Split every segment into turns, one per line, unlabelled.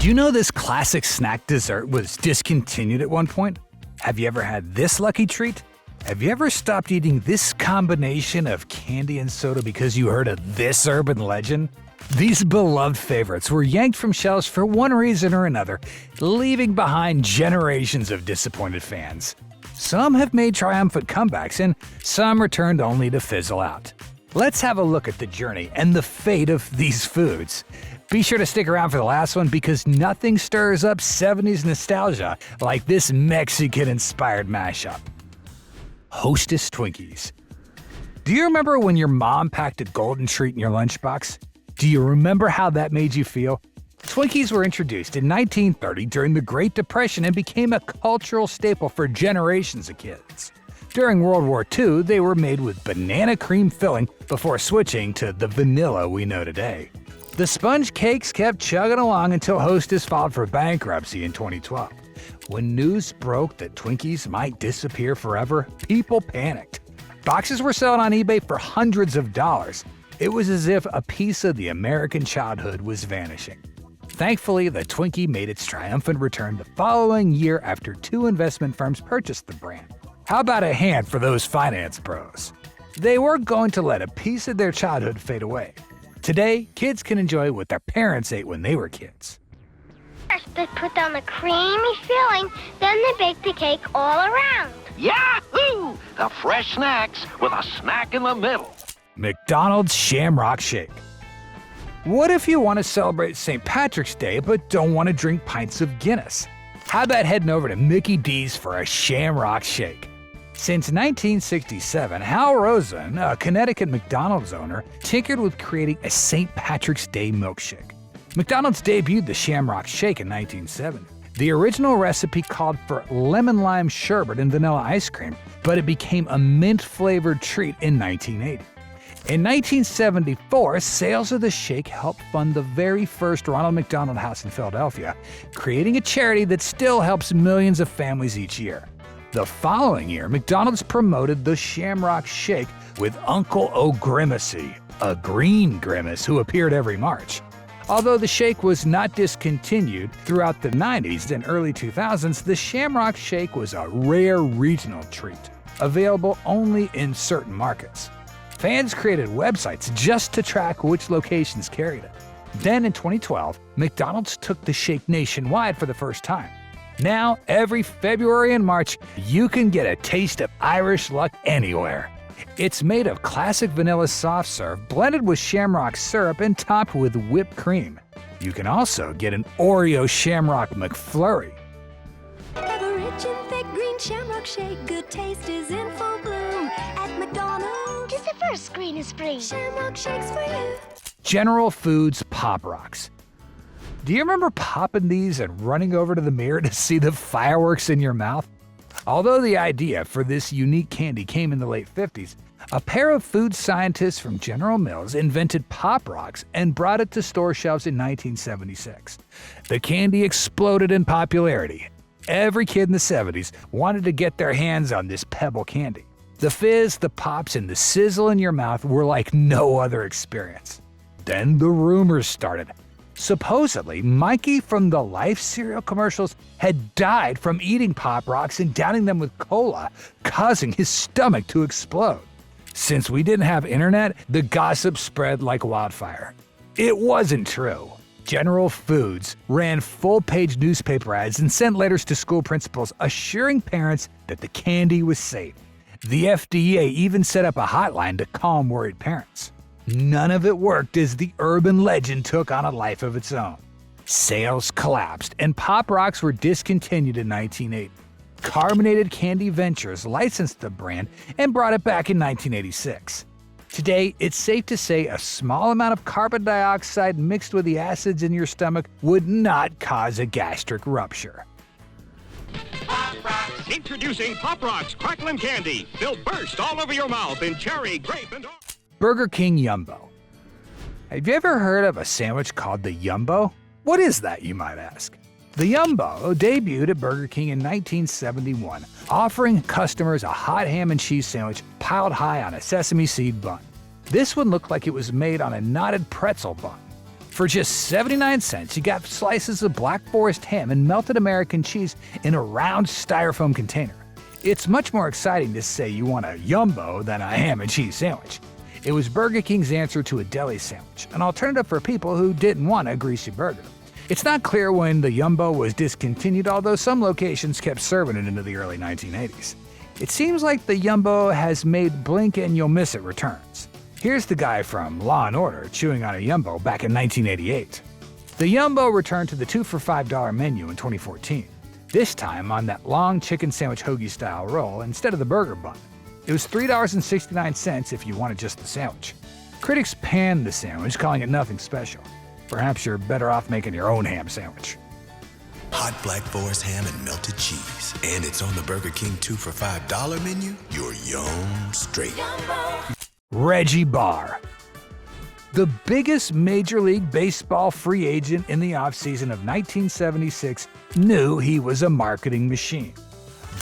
Did you know this classic snack dessert was discontinued at one point? Have you ever had this lucky treat? Have you ever stopped eating this combination of candy and soda because you heard of this urban legend? These beloved favorites were yanked from shelves for one reason or another, leaving behind generations of disappointed fans. Some have made triumphant comebacks, and some returned only to fizzle out. Let's have a look at the journey and the fate of these foods. Be sure to stick around for the last one because nothing stirs up 70s nostalgia like this Mexican-inspired mashup. Hostess Twinkies. Do you remember when your mom packed a golden treat in your lunchbox? Do you remember how that made you feel? Twinkies were introduced in 1930 during the Great Depression and became a cultural staple for generations of kids. During World War II, they were made with banana cream filling before switching to the vanilla we know today. The sponge cakes kept chugging along until Hostess filed for bankruptcy in 2012. When news broke that Twinkies might disappear forever, people panicked. Boxes were selling on eBay for hundreds of dollars. It was as if a piece of the American childhood was vanishing. Thankfully, the Twinkie made its triumphant return the following year after two investment firms purchased the brand. How about a hand for those finance pros? They weren't going to let a piece of their childhood fade away. Today, kids can enjoy what their parents ate when they were kids.
First, they put down the creamy filling, then they bake the cake all around.
Yahoo! The fresh snacks with a snack in the middle.
McDonald's Shamrock Shake. What if you want to celebrate St. Patrick's Day but don't want to drink pints of Guinness? How about heading over to Mickey D's for a Shamrock Shake? Since 1967, Hal Rosen, a Connecticut McDonald's owner, tinkered with creating a St. Patrick's Day milkshake. McDonald's debuted the Shamrock Shake in 1970. The original recipe called for lemon lime sherbet and vanilla ice cream, but it became a mint-flavored treat in 1980. In 1974, sales of the shake helped fund the very first Ronald McDonald House in Philadelphia, creating a charity that still helps millions of families each year. The following year, McDonald's promoted the Shamrock Shake with Uncle O'Grimacy, a green grimace who appeared every March. Although the shake was not discontinued throughout the 90s and early 2000s, the Shamrock Shake was a rare regional treat, available only in certain markets. Fans created websites just to track which locations carried it. Then in 2012, McDonald's took the shake nationwide for the first time. Now, every February and March, you can get a taste of Irish luck anywhere. It's made of classic vanilla soft serve blended with shamrock syrup and topped with whipped cream. You can also get an Oreo Shamrock McFlurry.
Have a rich and thick green Shamrock Shake. Good taste is in full bloom at McDonald's.
Just the first screen is free.
Shamrock Shakes for you.
General Foods Pop Rocks. Do you remember popping these and running over to the mirror to see the fireworks in your mouth? Although the idea for this unique candy came in the late 50s, a pair of food scientists from General Mills invented Pop Rocks and brought it to store shelves in 1976. The candy exploded in popularity. Every kid in the 70s wanted to get their hands on this pebble candy. The fizz, the pops, and the sizzle in your mouth were like no other experience. Then the rumors started. Supposedly, Mikey from the Life cereal commercials had died from eating Pop Rocks and downing them with cola, causing his stomach to explode. Since we didn't have internet, the gossip spread like wildfire. It wasn't true. General Foods ran full-page newspaper ads and sent letters to school principals assuring parents that the candy was safe. The FDA even set up a hotline to calm worried parents. None of it worked as the urban legend took on a life of its own. Sales collapsed and Pop Rocks were discontinued in 1980. Carbonated Candy Ventures licensed the brand and brought it back in 1986. Today, it's safe to say a small amount of carbon dioxide mixed with the acids in your stomach would not cause a gastric rupture.
Pop Rocks! Introducing Pop Rocks Cracklin' Candy. They'll burst all over your mouth in cherry, grape, and...
Burger King Yumbo. Have you ever heard of a sandwich called the Yumbo? What is that, you might ask? The Yumbo debuted at Burger King in 1971, offering customers a hot ham and cheese sandwich piled high on a sesame seed bun. This one looked like it was made on a knotted pretzel bun. For just 79 cents, you got slices of Black Forest ham and melted American cheese in a round styrofoam container. It's much more exciting to say you want a Yumbo than a ham and cheese sandwich. It was Burger King's answer to a deli sandwich, an alternative for people who didn't want a greasy burger. It's not clear when the Yumbo was discontinued, although some locations kept serving it into the early 1980s. It seems like the Yumbo has made blink and you'll miss it returns. Here's the guy from Law & Order chewing on a Yumbo back in 1988. The Yumbo returned to the 2 for $5 menu in 2014. This time on that long chicken sandwich hoagie-style roll instead of the burger bun. It was $3.69 if you wanted just the sandwich. Critics panned the sandwich, calling it nothing special. Perhaps you're better off making your own ham sandwich.
Hot Black Forest ham and melted cheese. And it's on the Burger King 2 for $5 menu. You're yum straight.
Reggie Bar. The biggest Major League Baseball free agent in the offseason of 1976 knew he was a marketing machine.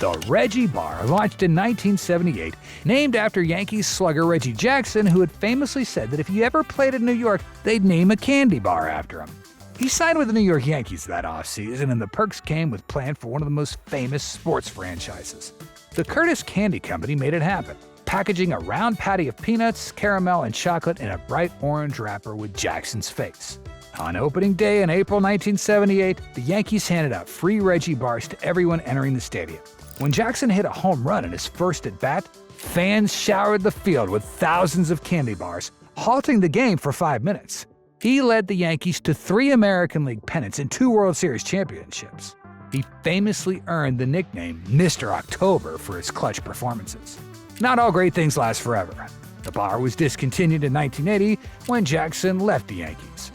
The Reggie Bar launched in 1978, named after Yankees slugger Reggie Jackson, who had famously said that if he ever played in New York, they'd name a candy bar after him. He signed with the New York Yankees that offseason, and the perks came with plans for one of the most famous sports franchises. The Curtis Candy Company made it happen, packaging a round patty of peanuts, caramel, and chocolate in a bright orange wrapper with Jackson's face. On opening day in April 1978, the Yankees handed out free Reggie Bars to everyone entering the stadium. When Jackson hit a home run in his first at-bat, fans showered the field with thousands of candy bars, halting the game for 5 minutes. He led the Yankees to 3 American League pennants and 2 World Series championships. He famously earned the nickname Mr. October for his clutch performances. Not all great things last forever. The bar was discontinued in 1980 when Jackson left the Yankees.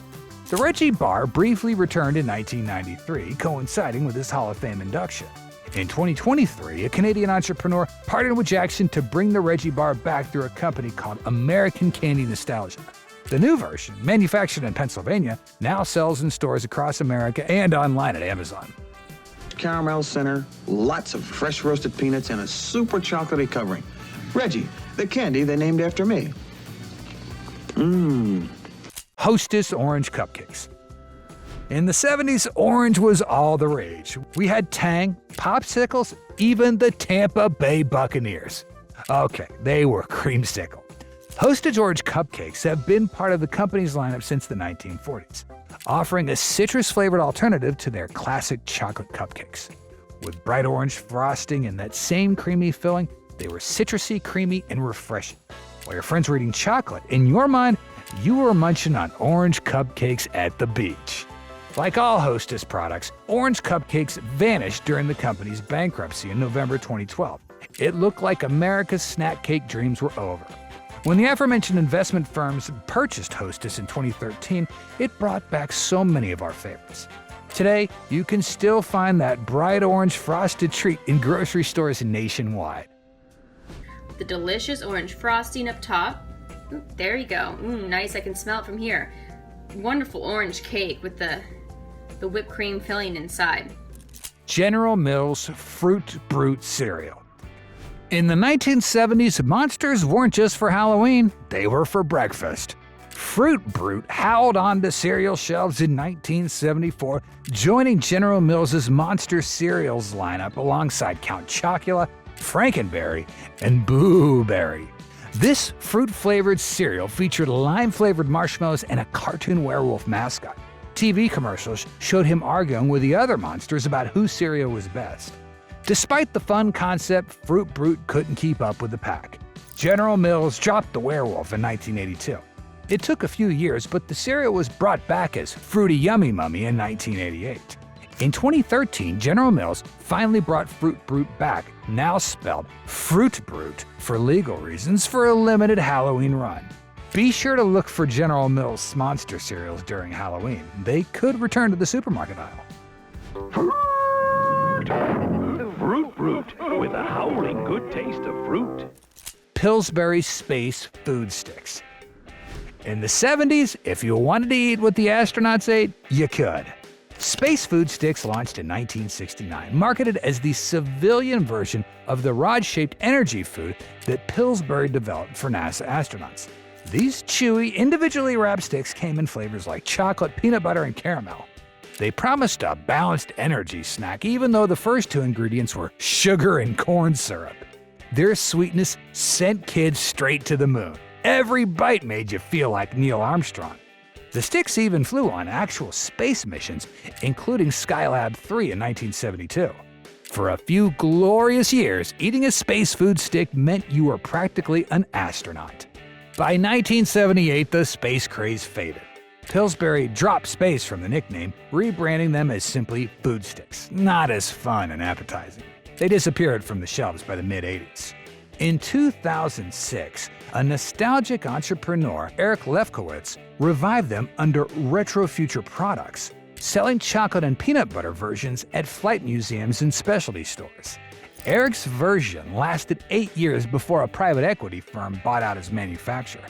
The Reggie Bar briefly returned in 1993, coinciding with his Hall of Fame induction. In 2023, a Canadian entrepreneur partnered with Jackson to bring the Reggie Bar back through a company called American Candy Nostalgia. The new version, manufactured in Pennsylvania, now sells in stores across America and online at Amazon.
Caramel center, lots of fresh roasted peanuts, and a super chocolatey covering. Reggie, the candy they named after me.
Hostess Orange Cupcakes. In the 70s, orange was all the rage. We had Tang, popsicles, even the Tampa Bay Buccaneers. Okay, they were creamsicle. Hostess Orange Cupcakes have been part of the company's lineup since the 1940s, offering a citrus-flavored alternative to their classic chocolate cupcakes. With bright orange frosting and that same creamy filling, they were citrusy, creamy, and refreshing. While your friends were eating chocolate, in your mind, you were munching on orange cupcakes at the beach. Like all Hostess products, Orange Cupcakes vanished during the company's bankruptcy in November 2012. It looked like America's snack cake dreams were over. When the aforementioned investment firms purchased Hostess in 2013, it brought back so many of our favorites. Today, you can still find that bright orange frosted treat in grocery stores nationwide.
The delicious orange frosting up top. Ooh, there you go. Nice, I can smell it from here. Wonderful orange cake with the whipped cream filling inside.
General Mills Fruit Brute cereal. In the 1970s, monsters weren't just for Halloween, they were for breakfast. Fruit Brute howled onto cereal shelves in 1974, joining General Mills' Monster Cereals lineup alongside Count Chocula, Frankenberry, and Boo Berry. This fruit-flavored cereal featured lime-flavored marshmallows and a cartoon werewolf mascot. TV commercials showed him arguing with the other monsters about whose cereal was best. Despite the fun concept, Fruit Brute couldn't keep up with the pack. General Mills dropped the werewolf in 1982. It took a few years, but the cereal was brought back as Fruity Yummy Mummy in 1988. In 2013, General Mills finally brought Fruit Brute back, now spelled Fruit Brute for legal reasons, for a limited Halloween run. Be sure to look for General Mills monster cereals during Halloween. They could return to the supermarket aisle.
Fruit Brute, with a howling good taste of fruit.
Pillsbury Space Food Sticks. In the 70s, if you wanted to eat what the astronauts ate, you could. Space Food Sticks launched in 1969, marketed as the civilian version of the rod-shaped energy food that Pillsbury developed for NASA astronauts. These chewy, individually wrapped sticks came in flavors like chocolate, peanut butter, and caramel. They promised a balanced energy snack, even though the first two ingredients were sugar and corn syrup. Their sweetness sent kids straight to the moon. Every bite made you feel like Neil Armstrong. The sticks even flew on actual space missions, including Skylab 3 in 1972. For a few glorious years, eating a space food stick meant you were practically an astronaut. By 1978, the space craze faded. Pillsbury dropped space from the nickname, rebranding them as simply food sticks. Not as fun and appetizing. They disappeared from the shelves by the mid-80s. In 2006, a nostalgic entrepreneur, Eric Lefkowitz, revived them under Retro Future Products, selling chocolate and peanut butter versions at flight museums and specialty stores. Eric's version lasted 8 years before a private equity firm bought out his manufacturer.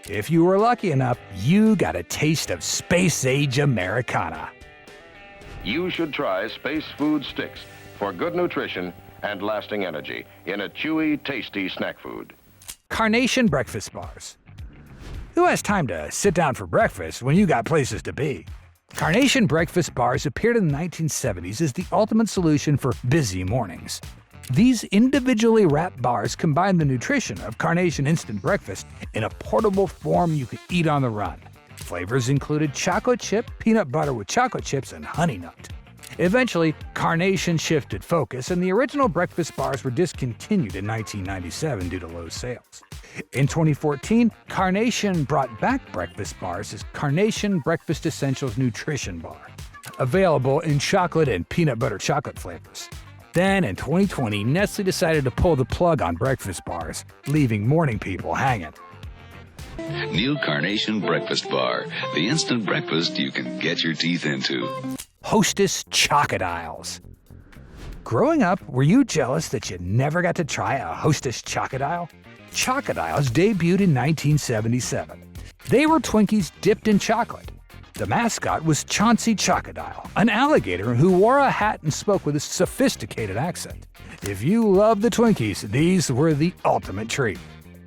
If you were lucky enough, you got a taste of space-age Americana.
You should try Space Food Sticks for good nutrition and lasting energy in a chewy, tasty snack food.
Carnation breakfast bars. Who has time to sit down for breakfast when you got places to be? Carnation breakfast bars appeared in the 1970s as the ultimate solution for busy mornings. These individually wrapped bars combine the nutrition of Carnation instant breakfast in a portable form you could eat on the run. Flavors included chocolate chip, peanut butter with chocolate chips, and honey nut. Eventually, Carnation shifted focus, and the original breakfast bars were discontinued in 1997 due to low sales. In 2014, Carnation brought back breakfast bars as Carnation Breakfast Essentials Nutrition Bar, available in chocolate and peanut butter chocolate flavors. Then, in 2020, Nestle decided to pull the plug on breakfast bars, leaving morning people hanging.
New Carnation Breakfast Bar, the instant breakfast you can get your teeth into.
Hostess Chocodiles. Growing up, were you jealous that you never got to try a Hostess Chocodile? Chocodiles debuted in 1977. They were Twinkies dipped in chocolate. The mascot was Chauncey Chocodile, an alligator who wore a hat and spoke with a sophisticated accent. If you love the Twinkies, these were the ultimate treat.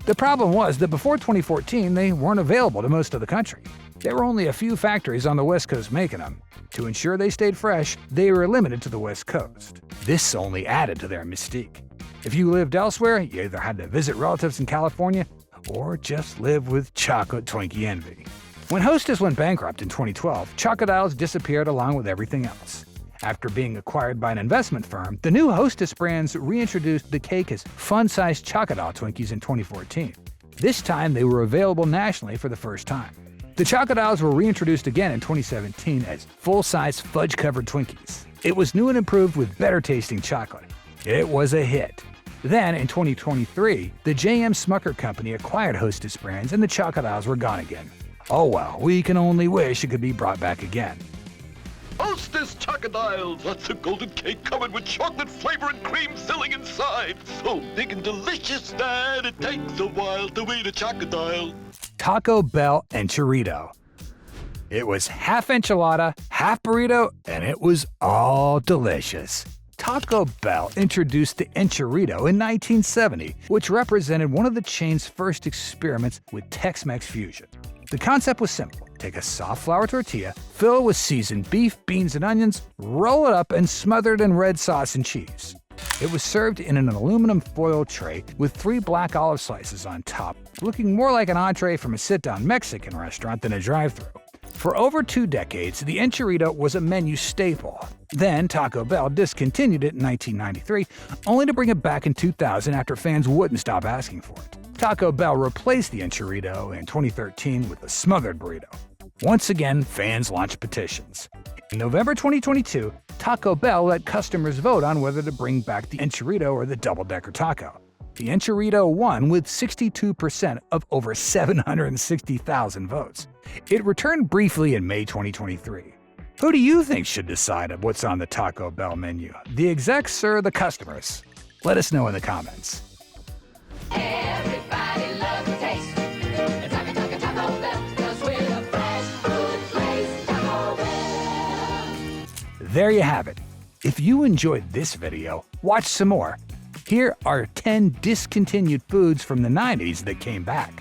The problem was that before 2014, they weren't available to most of the country. There were only a few factories on the West Coast making them. To ensure they stayed fresh, they were limited to the West Coast. This only added to their mystique. If you lived elsewhere, you either had to visit relatives in California or just live with chocolate Twinkie envy. When Hostess went bankrupt in 2012, Chocodiles disappeared along with everything else. After being acquired by an investment firm, the new Hostess brands reintroduced the cake as fun-sized Chocodile Twinkies in 2014. This time, they were available nationally for the first time. The Chocodiles were reintroduced again in 2017 as full-size fudge-covered Twinkies. It was new and improved with better-tasting chocolate. It was a hit. Then, in 2023, the J.M. Smucker Company acquired Hostess brands and the Chocodiles were gone again. Oh well, we can only wish it could be brought back again.
Hostess Chocodiles! That's a golden cake covered with chocolate flavor and cream filling inside. So big and delicious that it takes a while to eat a Chocodile.
Taco Bell Enchirito. It was half enchilada, half burrito, and it was all delicious. Taco Bell introduced the Enchirito in 1970, which represented one of the chain's first experiments with Tex-Mex fusion. The concept was simple. Take a soft flour tortilla, fill it with seasoned beef, beans, and onions, roll it up, and smother it in red sauce and cheese. It was served in an aluminum foil tray with 3 black olive slices on top, looking more like an entree from a sit-down Mexican restaurant than a drive-thru. For over 2 decades, the Enchirito was a menu staple. Then Taco Bell discontinued it in 1993, only to bring it back in 2000 after fans wouldn't stop asking for it. Taco Bell replaced the Enchirito in 2013 with a smothered burrito. Once again, fans launched petitions. In November 2022, Taco Bell let customers vote on whether to bring back the Enchirito or the double-decker taco. The Enchirito won with 62% of over 760,000 votes. It returned briefly in May 2023. Who do you think should decide on what's on the Taco Bell menu? The execs or the customers? Let us know in the comments.
Everybody loves the taste. Taco Bell, 'cause we're the fresh food place. Taco Bell.
There you have it. If you enjoyed this video, watch some more. Here are 10 discontinued foods from the 90s that came back.